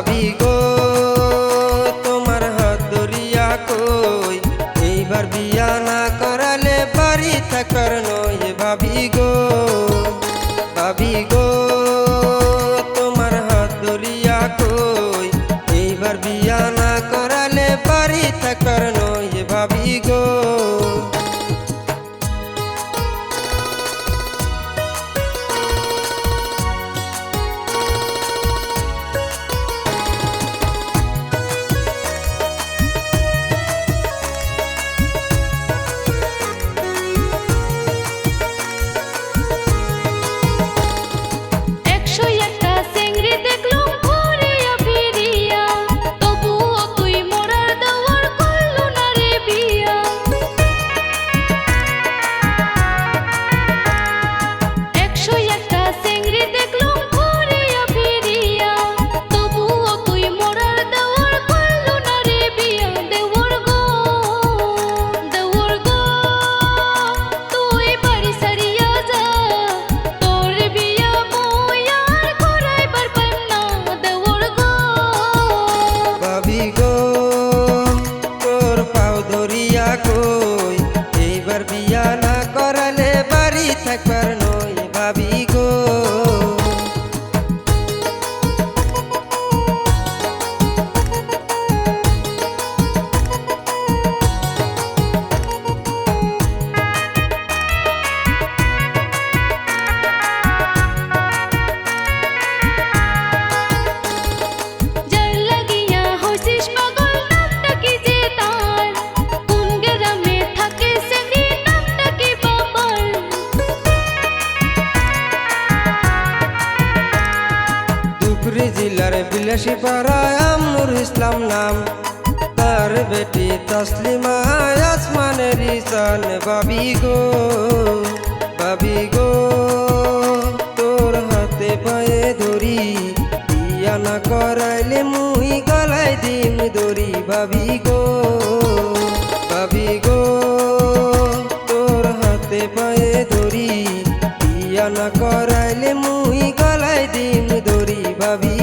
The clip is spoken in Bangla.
ভাবি গো তোমার হাত ধরিয়া কই এইবার বিয়া না করালে বাড়ি থাকার নয় ভাবি গো তোমার হাত ধরিয়া কই এইবার বিয়া না করালে বাড়ি থাকার নয় ভাবি গো। কই এইবার বিয়া না করালে বাড়ি থাকবার নয় ভাবি গো। জিলার বিলাসী পাড়ায় আমনুর ইসলাম নাম, তার বেটি তসলিমা আসমানের ঈশান। ভাবি গো তোর হাতে পায়ে ধরি বিয়া না করাইলে মুই গলায় দিম দড়ি। ভাবি গো তোর হাতে পায়ে ধরি বিয়া না করাইলে মুই গলায় দিম দড়ি। ভাবি